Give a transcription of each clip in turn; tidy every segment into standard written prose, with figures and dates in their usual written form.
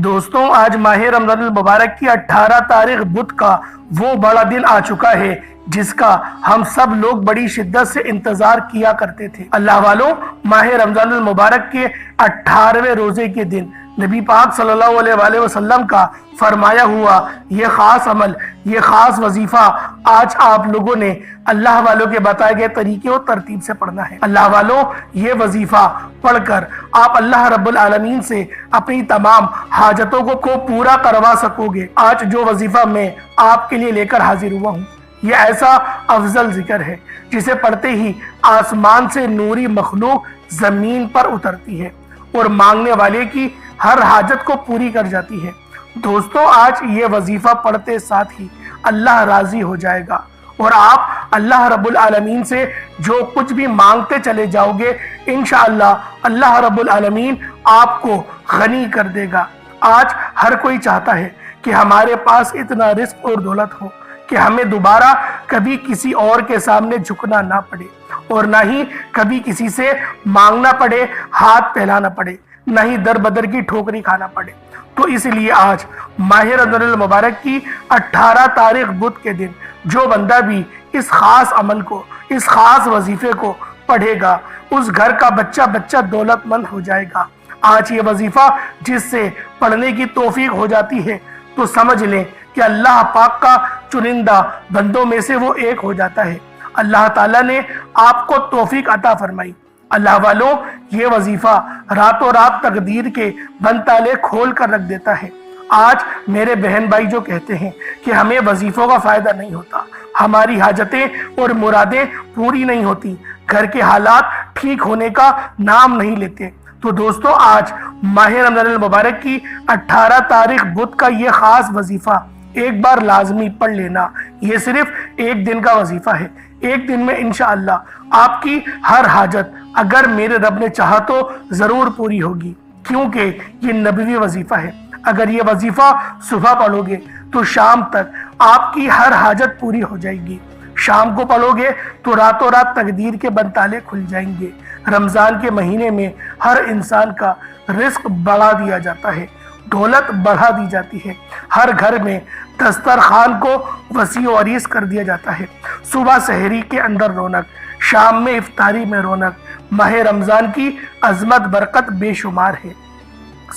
دوستوں آج ماہ رمضان المبارک کی 18 تاریخ بدھ کا وہ بڑا دن آ چکا ہے جس کا ہم سب لوگ بڑی شدت سے انتظار کیا کرتے تھے۔ اللہ والوں، ماہ رمضان المبارک کے 18ویں روزے کے دن نبی پاک صلی اللہ علیہ وآلہ وسلم کا فرمایا ہوا یہ خاص عمل، یہ خاص وظیفہ آج آپ لوگوں نے اللہ والوں کے بتائے گئے طریقے اور ترتیب سے پڑھنا ہے۔ اللہ والوں، یہ وظیفہ پڑھ کر آپ اللہ رب العالمین سے اپنی تمام حاجتوں کو پورا کروا سکو گے۔ آج جو وظیفہ میں آپ کے لیے لے کر حاضر ہوا ہوں، یہ ایسا افضل ذکر ہے جسے پڑھتے ہی آسمان سے نوری مخلوق زمین پر اترتی ہے اور مانگنے والے کی ہر حاجت کو پوری کر جاتی ہے۔ دوستوں، آج یہ وظیفہ پڑھتے ساتھ ہی اللہ راضی ہو جائے گا اور آپ اللہ رب العالمین سے جو کچھ بھی مانگتے چلے جاؤ گے، انشاءاللہ اللہ رب العالمین آپ کو غنی کر دے گا۔ آج ہر کوئی چاہتا ہے کہ ہمارے پاس اتنا رزق اور دولت ہو کہ ہمیں دوبارہ کبھی کسی اور کے سامنے جھکنا نہ پڑے اور نہ ہی کبھی کسی سے مانگنا پڑے، ہاتھ پھیلانا پڑے، نہ ہی در بدر کی ٹھوکری کھانا پڑے۔ تو اس لیے آج ماہ رمضان المبارک کی 18 تاریخ بدھ کے دن جو بندہ بھی اس خاص عمل کو، اس خاص وظیفے کو پڑھے گا، اس گھر کا بچہ دولت مند ہو جائے گا۔ آج یہ وظیفہ جس سے پڑھنے کی توفیق ہو جاتی ہے تو سمجھ لیں کہ اللہ پاک کا چنندہ بندوں میں سے وہ ایک ہو جاتا ہے۔ اللہ تعالیٰ نے آپ کو توفیق عطا فرمائی۔ اللہ والوں، یہ وظیفہ راتوں رات تقدیر کے بند تالے کھول کر رکھ دیتا ہے۔ آج میرے بہن بھائی جو کہتے ہیں کہ ہمیں وظیفوں کا فائدہ نہیں ہوتا، ہماری حاجتیں اور مرادیں پوری نہیں ہوتی، گھر کے حالات ٹھیک ہونے کا نام نہیں لیتے، تو دوستوں آج ماہ رمضان المبارک کی 18 تاریخ بدھ کا یہ خاص وظیفہ ایک بار لازمی پڑھ لینا۔ یہ صرف ایک دن کا وظیفہ ہے۔ ایک دن میں انشاءاللہ آپ کی ہر حاجت اگر میرے رب نے چاہا تو ضرور پوری ہوگی، کیونکہ یہ نبوی وظیفہ ہے۔ اگر یہ وظیفہ صبح پڑھو گے تو شام تک آپ کی ہر حاجت پوری ہو جائے گی، شام کو پڑھو گے تو راتوں رات تقدیر کے بند تالے کھل جائیں گے۔ رمضان کے مہینے میں ہر انسان کا رزق بڑھا دیا جاتا ہے، دولت بڑھا دی جاتی ہے، ہر گھر میں دسترخوان کو وسیع و عریض کر دیا جاتا ہے۔ صبح سحری کے اندر رونق، شام میں افطاری میں رونق۔ ماہ رمضان کی عظمت برکت بے شمار ہے۔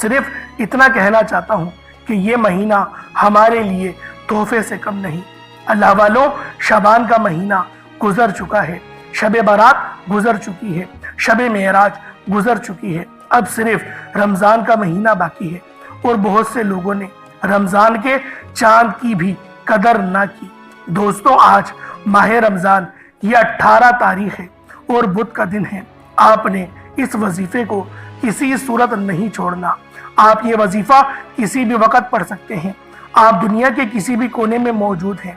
صرف اتنا کہنا چاہتا ہوں کہ یہ مہینہ ہمارے لیے تحفے سے کم نہیں۔ اللہ والوں، شعبان کا مہینہ گزر چکا ہے، شب برات گزر چکی ہے، شب معراج گزر چکی ہے، اب صرف رمضان کا مہینہ باقی ہے اور بہت سے لوگوں نے رمضان کے چاند کی بھی قدر نہ کی۔ دوستوں، آج ماہ رمضان یہ 18 تاریخ ہے اور بدھ کا دن ہے۔ آپ نے اس وظیفے کو کسی صورت نہیں چھوڑنا۔ آپ یہ وظیفہ کسی بھی وقت پڑھ سکتے ہیں، آپ دنیا کے کسی بھی کونے میں موجود ہیں،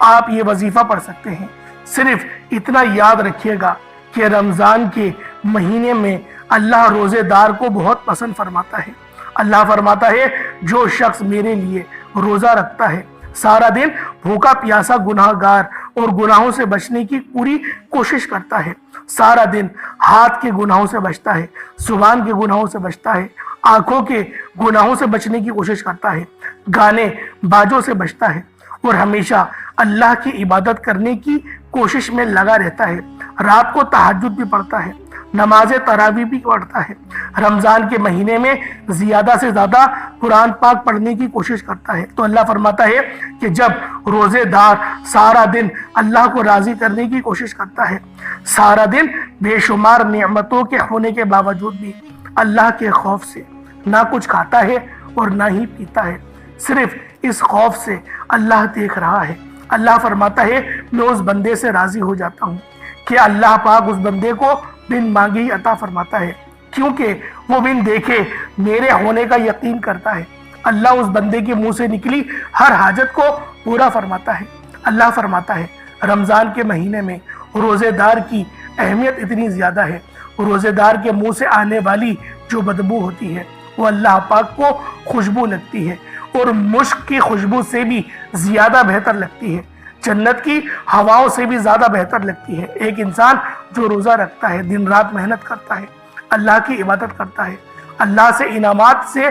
آپ یہ وظیفہ پڑھ سکتے ہیں۔ صرف اتنا یاد رکھیے گا کہ رمضان کے مہینے میں اللہ روزے دار کو بہت پسند فرماتا ہے۔ اللہ فرماتا ہے جو شخص میرے لیے روزہ رکھتا ہے، سارا دن بھوکا پیاسا گناہ گار اور گناہوں سے بچنے کی پوری کوشش کرتا ہے، سارا دن ہاتھ کے گناہوں سے بچتا ہے، زبان کے گناہوں سے بچتا ہے، آنکھوں کے گناہوں سے بچنے کی کوشش کرتا ہے، گانے باجوں سے بچتا ہے اور ہمیشہ اللہ کی عبادت کرنے کی کوشش میں لگا رہتا ہے، رات کو تہجد بھی پڑھتا ہے، نماز تراویح بھی پڑھتا ہے، رمضان کے مہینے میں زیادہ سے زیادہ قرآن پاک پڑھنے کی کوشش کرتا ہے۔ تو اللہ فرماتا ہے کہ جب روزے دار سارا دن اللہ کو راضی کرنے کی کوشش کرتا ہے، سارا دن بے شمار نعمتوں کے ہونے کے باوجود بھی اللہ کے خوف سے نہ کچھ کھاتا ہے اور نہ ہی پیتا ہے، صرف اس خوف سے اللہ دیکھ رہا ہے۔ اللہ فرماتا ہے میں اس بندے سے راضی ہو جاتا ہوں کہ اللہ پاک اس بندے کو بن مانگے ہی عطا فرماتا ہے، کیونکہ وہ بن دیکھے میرے ہونے کا یقین کرتا ہے۔ اللہ اس بندے کے منہ سے نکلی ہر حاجت کو پورا فرماتا ہے۔ اللہ فرماتا ہے رمضان کے مہینے میں روزے دار کی اہمیت اتنی زیادہ ہے، روزے دار کے منہ سے آنے والی جو بدبو ہوتی ہے وہ اللہ پاک کو خوشبو لگتی ہے اور مشک کی خوشبو سے بھی زیادہ بہتر لگتی ہے، جنت کی ہواؤں سے بھی زیادہ بہتر لگتی ہے۔ ایک انسان جو روزہ رکھتا ہے، دن رات محنت کرتا ہے، اللہ کی عبادت کرتا ہے، اللہ سے انعامات سے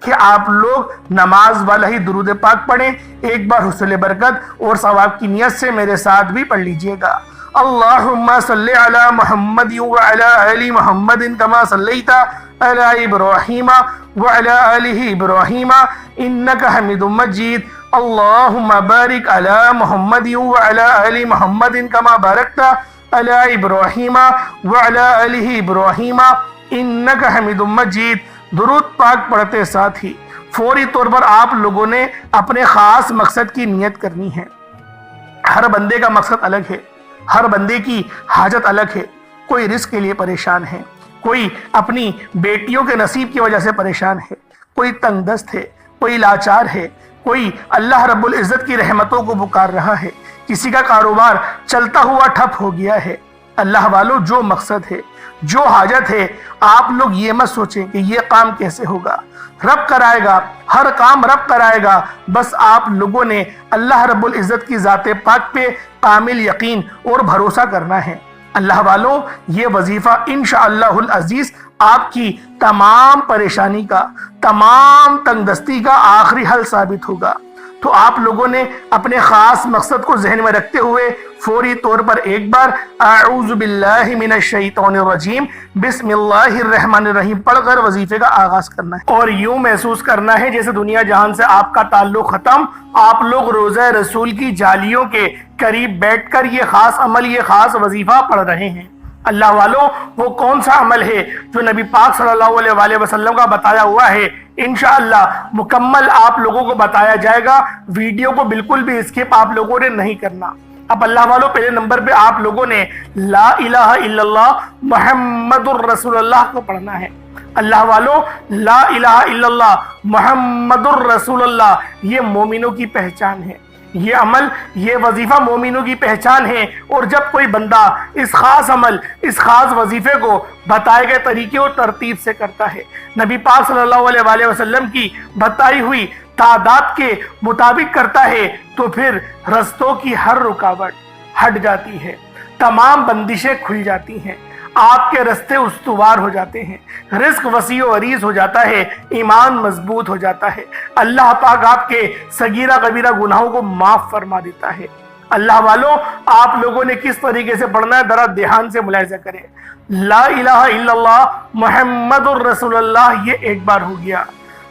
کہ آپ لوگ نماز والا ہی درود پاک پڑھیں. ایک بار حصول برکت اور ثواب کی نیت سے میرے ساتھ بھی پڑھ لیجئے گا. اللہم صلی علی محمد وعلی آل محمد کما صلیت علی ابراہیم وعلی آل ابراہیم انکا حمید مجید. اللہم بارک علی محمد وعلی آل محمد کما بارکت علی ابراہیم وعلی آل ابراہیم انکا حمید مجید. درود پاک پڑھتے ساتھ ہی فوری طور پر آپ لوگوں نے اپنے خاص مقصد کی نیت کرنی ہے. ہر بندے کا مقصد الگ ہے، ہر بندے کی حاجت الگ ہے. کوئی رزق کے لیے پریشان ہے، کوئی اپنی بیٹیوں کے نصیب کی وجہ سے پریشان ہے، کوئی تنگ دست ہے، کوئی لاچار ہے، کوئی اللہ رب العزت کی رحمتوں کو پکار رہا ہے، کسی کا کاروبار چلتا ہوا ٹھپ ہو گیا ہے. اللہ والوں جو مقصد ہے، جو حاجت ہے، آپ لوگ یہ مت سوچیں کہ یہ کام کیسے ہوگا. رب کرائے گا، ہر کام رب کرائے گا. بس آپ لوگوں نے اللہ رب العزت کی ذات پاک پہ کامل یقین اور بھروسہ کرنا ہے. اللہ والوں یہ وظیفہ انشاءاللہ العزیز آپ کی تمام پریشانی کا، تمام تنگ دستی کا آخری حل ثابت ہوگا. تو آپ لوگوں نے اپنے خاص مقصد کو ذہن میں رکھتے ہوئے فوری طور پر ایک بار اعوذ باللہ من الشیطان الرجیم بسم اللہ الرحمن الرحیم پڑھ کر وظیفے کا آغاز کرنا ہے، اور یوں محسوس کرنا ہے جیسے دنیا جہان سے آپ کا تعلق ختم. آپ لوگ روضہ رسول کی جالیوں کے قریب بیٹھ کر یہ خاص عمل، یہ خاص وظیفہ پڑھ رہے ہیں. اللہ والوں وہ کون سا عمل ہے جو نبی پاک صلی اللہ علیہ وآلہ وسلم کا بتایا ہوا ہے؟ انشاءاللہ مکمل آپ لوگوں کو بتایا جائے گا. ویڈیو کو بالکل بھی اسکپ آپ لوگوں نے نہیں کرنا. اب اللہ والوں پہلے نمبر پہ آپ لوگوں نے لا الہ الا اللہ محمد الرسول اللہ کو پڑھنا ہے. اللہ والوں لا الہ الا اللہ محمد الرسول اللہ یہ مومنوں کی پہچان ہے. یہ عمل، یہ وظیفہ مومنوں کی پہچان ہے. اور جب کوئی بندہ اس خاص عمل، اس خاص وظیفے کو بتائے گئے طریقے اور ترتیب سے کرتا ہے، نبی پاک صلی اللہ علیہ وآلہ وسلم کی بتائی ہوئی تعداد کے مطابق کرتا ہے، تو پھر رستوں کی ہر رکاوٹ ہٹ جاتی ہے، تمام بندشیں کھل جاتی ہیں، آپ کے رستے استوار ہو جاتے ہیں، رزق وسیع و عریض ہو جاتا ہے، ایمان مضبوط ہو جاتا ہے. اللہ پاک آپ کے صغیرہ کبیرہ گناہوں کو معاف فرما دیتا ہے. اللہ والوں آپ لوگوں نے کس طریقے سے پڑھنا ہے ذرا دھیان سے ملاحظہ کریں. لا الہ الا اللہ محمد الرسول اللہ یہ ایک بار ہو گیا.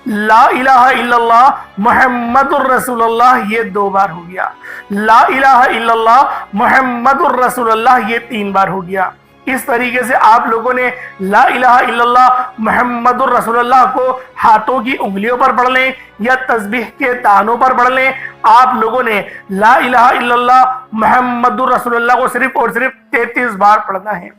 لا الہ الا اللہ محمد الرسول اللہ یہ 2 بار ہو گیا. لا الہ الا اللہ محمد الرسول اللہ یہ 3 بار ہو گیا. اس طریقے سے آپ لوگوں نے لا الہ الا اللہ محمد الرسول اللہ کو ہاتھوں کی انگلیوں پر پڑھ لیں یا تسبیح کے تانوں پر پڑھ لیں. آپ لوگوں نے لا الہ الا اللہ محمد الرسول اللہ کو صرف اور صرف 33 بار پڑھنا ہے.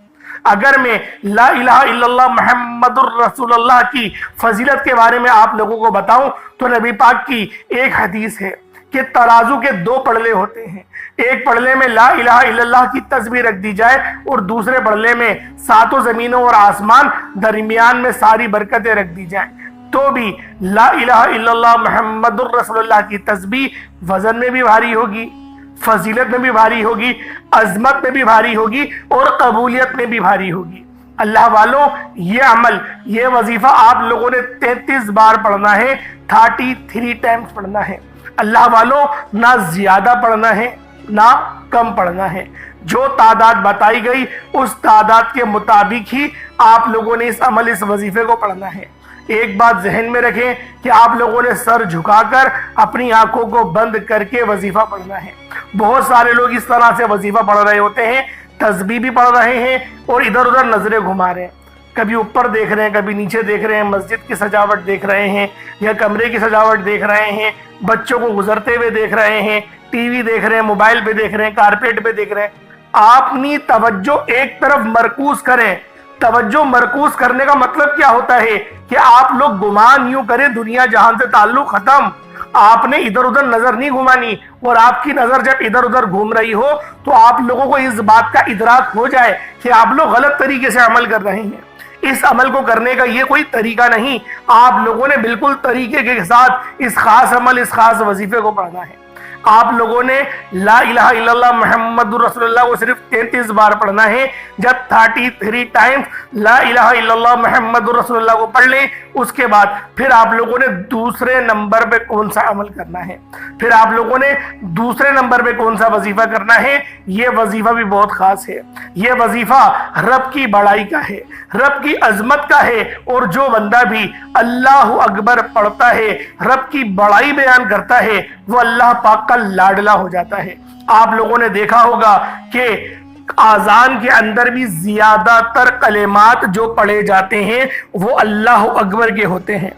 اگر میں لا الہ الا اللہ محمد الرسول اللہ کی فضیلت کے بارے میں آپ لوگوں کو بتاؤں تو نبی پاک کی ایک حدیث ہے کہ ترازو کے 2 پڑلے ہوتے ہیں. ایک پڑلے میں لا الہ الا اللہ کی تسبیح رکھ دی جائے اور دوسرے پڑلے میں 7 زمینوں اور آسمان درمیان میں ساری برکتیں رکھ دی جائیں، تو بھی لا الہ الا اللہ محمد الرسول اللہ کی تسبیح وزن میں بھی بھاری ہوگی، فضیلت میں بھی بھاری ہوگی، عظمت میں بھی بھاری ہوگی اور قبولیت میں بھی بھاری ہوگی. اللہ والوں یہ عمل، یہ وظیفہ آپ لوگوں نے 33 بار پڑھنا ہے، 33 ٹائمز پڑھنا ہے. اللہ والوں نہ زیادہ پڑھنا ہے نہ کم پڑھنا ہے. جو تعداد بتائی گئی اس تعداد کے مطابق ہی آپ لوگوں نے اس عمل، اس وظیفے کو پڑھنا ہے. ایک بات ذہن میں رکھیں کہ آپ لوگوں نے سر جھکا کر اپنی آنکھوں کو بند کر کے وظیفہ پڑھنا ہے. بہت سارے لوگ اس طرح سے وظیفہ پڑھ رہے ہوتے ہیں، تسبیح بھی پڑھ رہے ہیں اور ادھر ادھر نظریں گھما رہے ہیں، کبھی اوپر دیکھ رہے ہیں، کبھی نیچے دیکھ رہے ہیں، مسجد کی سجاوٹ دیکھ رہے ہیں یا کمرے کی سجاوٹ دیکھ رہے ہیں، بچوں کو گزرتے ہوئے دیکھ رہے ہیں، ٹی وی دیکھ رہے ہیں، موبائل پہ دیکھ رہے ہیں، کارپیٹ پہ دیکھ رہے ہیں. اپنی توجہ ایک طرف مرکوز کریں. توجہ مرکوز کرنے کا مطلب کیا ہوتا ہے کہ آپ لوگ گمان یوں کریں دنیا جہان سے تعلق ختم. آپ نے ادھر ادھر نظر نہیں گھمانی، اور آپ کی نظر جب ادھر ادھر گھوم رہی ہو تو آپ لوگوں کو اس بات کا ادراک ہو جائے کہ آپ لوگ غلط طریقے سے عمل کر رہے ہیں. اس عمل کو کرنے کا یہ کوئی طریقہ نہیں. آپ لوگوں نے بالکل طریقے کے ساتھ اس خاص عمل، اس خاص وظیفے کو پڑھنا ہے. آپ لوگوں نے لا الہ الا اللہ محمد رسول کو صرف 33 بار پڑھنا ہے۔ جب 33 ٹائمز لا الہ الا اللہ محمد رسول کو پڑھ لیں، اس کے بعد پھر آپ لوگوں نے دوسرے نمبر پہ کون سا عمل کرنا ہے، پھر آپ لوگوں نے دوسرے نمبر پہ کون سا وظیفہ کرنا ہے۔ یہ وظیفہ بھی بہت خاص ہے، یہ وظیفہ رب کی بڑائی کا ہے، رب کی عظمت کا ہے، اور جو بندہ بھی اللہ اکبر پڑھتا ہے، رب کی بڑائی بیان کرتا ہے، وہ اللہ پاک کا لاڈلا ہو جاتا ہے۔ آپ لوگوں نے دیکھا ہوگا کہ آذان کے اندر بھی زیادہ تر کلمات جو پڑھے جاتے ہیں وہ اللہ اکبر کے ہوتے ہیں۔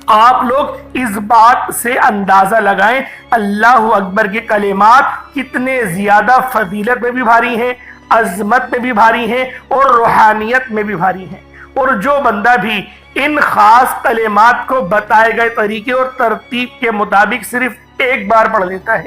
آپ لوگ اس بات سے اندازہ لگائیں اللہ اکبر کے کلمات کتنے زیادہ فضیلت میں بھی بھاری ہیں، عظمت میں بھی بھاری ہیں، اور روحانیت میں بھی بھاری ہیں۔ اور جو بندہ بھی ان خاص کلمات کو بتائے گئے طریقے اور ترتیب کے مطابق صرف ایک بار پڑھ لیتا ہے،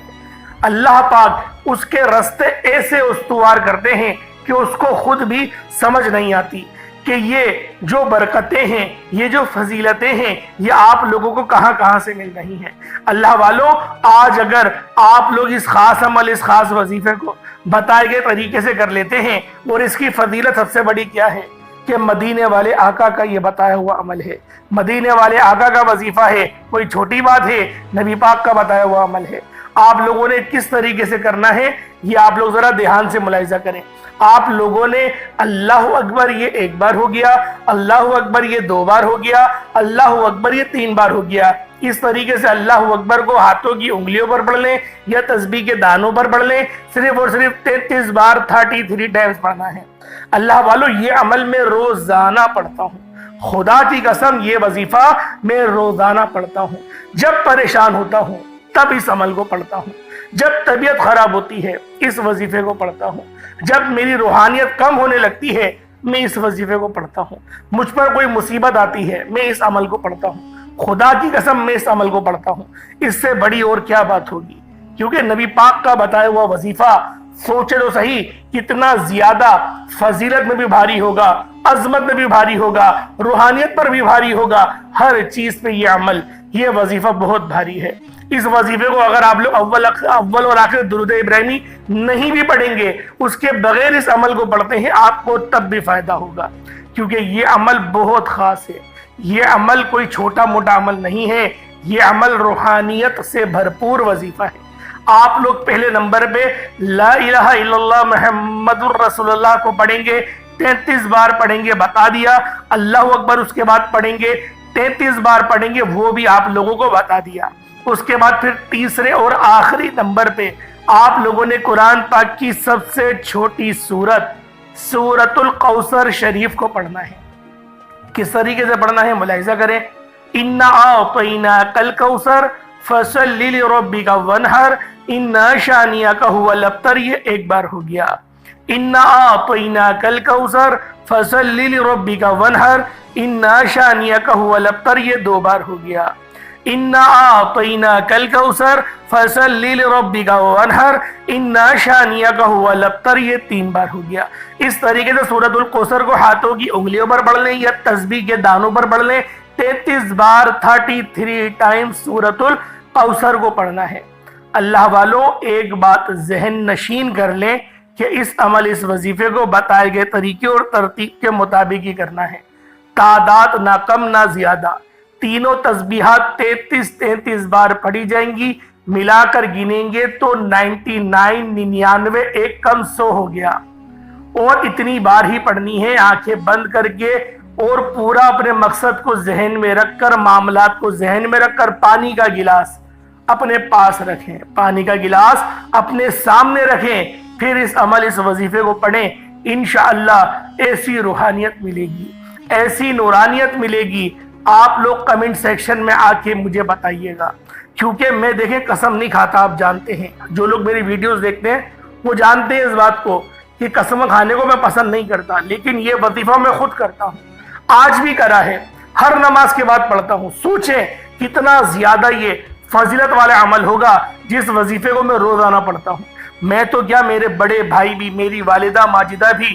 اللہ پاک اس کے راستے ایسے استوار کرتے ہیں کہ اس کو خود بھی سمجھ نہیں آتی کہ یہ جو برکتیں ہیں، یہ جو فضیلتیں ہیں، یہ آپ لوگوں کو کہاں کہاں سے مل رہی ہیں۔ اللہ والوں، آج اگر آپ لوگ اس خاص عمل، اس خاص وظیفے کو بتائے گئے طریقے سے کر لیتے ہیں، اور اس کی فضیلت سب سے بڑی کیا ہے کہ مدینے والے آقا کا یہ بتایا ہوا عمل ہے، مدینے والے آقا کا وظیفہ ہے، کوئی چھوٹی بات ہے، نبی پاک کا بتایا ہوا عمل ہے۔ آپ لوگوں نے کس طریقے سے کرنا ہے یہ آپ لوگ ذرا دھیان سے ملاحظہ کریں۔ آپ لوگوں نے اللہ اکبر یہ ایک بار ہو گیا، اللہ اکبر یہ 2 بار ہو گیا، اللہ اکبر یہ 3 بار ہو گیا۔ اس طریقے سے اللہ اکبر کو ہاتھوں کی انگلیوں پر پڑھ لیں یا تسبیح کے دانوں پر پڑھ لیں، صرف اور صرف 33 بار 33 ٹائمز پڑھنا ہے۔ اللہ والو، یہ عمل میں روزانہ پڑھتا ہوں، خدا کی قسم یہ وظیفہ میں روزانہ پڑھتا ہوں۔ جب پریشان ہوتا ہوں تب اس عمل کو پڑھتا ہوں، جب طبیعت خراب ہوتی ہے اس وظیفے کو پڑھتا ہوں، جب میری روحانیت کم ہونے لگتی ہے میں اس وظیفے کو پڑھتا ہوں، مجھ پر کوئی مصیبت آتی ہے میں اس عمل کو پڑھتا ہوں، خدا کی قسم میں اس عمل کو پڑھتا ہوں۔ اس سے بڑی اور کیا بات ہوگی، کیونکہ نبی پاک کا بتایا ہوا وظیفہ سوچے تو صحیح کتنا زیادہ فضیلت میں بھی بھاری ہوگا، عظمت میں بھی بھاری ہوگا، روحانیت پر بھی بھاری ہوگا، ہر چیز پہ یہ عمل، یہ وظیفہ بہت بھاری ہے۔ اس وظیفے کو اگر آپ لوگ اول اور آخر درود ابراہیمی نہیں بھی پڑھیں گے، اس کے بغیر اس عمل کو پڑھتے ہیں، آپ کو تب بھی فائدہ ہوگا، کیونکہ یہ عمل بہت خاص ہے۔ یہ عمل کوئی چھوٹا موٹا عمل نہیں ہے، یہ عمل روحانیت سے بھرپور وظیفہ ہے۔ آپ لوگ پہلے نمبر پہ لا الہ الا اللہ محمد الرسول اللہ کو پڑھیں گے، 33 بار پڑھیں گے، بتا دیا۔ اللہ اکبر اس کے بعد پڑھیں گے، 33 بار پڑھیں گے، وہ بھی آپ لوگوں کو بتا دیا۔ اس کے بعد پھر تیسرے اور آخری نمبر پہ آپ لوگوں نے قرآن پاک کی سب سے چھوٹی سورۃ الکوثر شریف کو پڑھنا ہے۔ کس طریقے سے پڑھنا ہے ملاحظہ کریں۔ اِنَّا أَعْطَيْنَاكَ الْكَوْثَرَ فَصَلِّ لِرَبِّكَ وَانْحَرْ إِنَّ شَانِئَكَ هُوَ الْأَبْتَرُ، یہ ایک بار ہو گیا۔ اِنَّا أَعْطَيْنَاكَ الْكَوْثَرَ فَصَلِّ لِرَبِّكَ وَانْحَرْ إِنَّ شَانِئَكَ هُوَ الْأَبْتَرُ، یہ 2 بار ہو گیا۔ اِنَّا أَعْطَيْنَاكَ الْكَوْثَرَ فَصَلِّ لِرَبِّكَ وَانْحَرْ إِنَّ شَانِئَكَ هُوَ الْأَبْتَرُ، یہ 3 بار ہو گیا۔ اس طریقے سے سورۃ الکوثر کو ہاتھوں کی انگلیوں پر پڑھ لیں یا تسبیح کے دانوں پر پڑھ لیں، 33 بار 33 ٹائم سورۃ الکوثر کو پڑھنا ہے۔ اللہ والوں، ایک بات ذہن نشین کر لیں کہ اس عمل، اس وظیفے کو بتائے گئے طریقے اور ترتیب کے مطابق ہی کرنا ہے۔ تعداد نہ کم نہ زیادہ، تینوں تسبیحات 33 بار پڑھی جائیں گی، ملا کر گنیں گے تو 99 ایک کم 100 ہو گیا، اور اتنی بار ہی پڑھنی ہے آنکھیں بند کر کے، اور پورا اپنے مقصد کو ذہن میں رکھ کر، معاملات کو ذہن میں رکھ کر، پانی کا گلاس اپنے پاس رکھیں، پانی کا گلاس اپنے سامنے رکھیں، پھر اس عمل، اس وظیفے کو پڑھیں۔ انشاءاللہ ایسی روحانیت ملے گی، ایسی نورانیت ملے گی، آپ لوگ کمنٹ سیکشن میں آ کے مجھے بتائیے گا، کیونکہ میں دیکھیں قسم نہیں کھاتا، آپ جانتے ہیں، جو لوگ میری ویڈیوز دیکھتے ہیں وہ جانتے ہیں اس بات کو کہ قسم کھانے کو میں پسند نہیں کرتا، لیکن یہ وظیفہ میں خود کرتا ہوں، آج بھی کرا ہے، ہر نماز کے بعد پڑھتا ہوں۔ سوچیں کتنا زیادہ یہ فضیلت والا عمل ہوگا جس وظیفے کو میں روزانہ پڑھتا ہوں۔ میں تو کیا، میرے بڑے بھائی بھی، میری والدہ ماجدہ بھی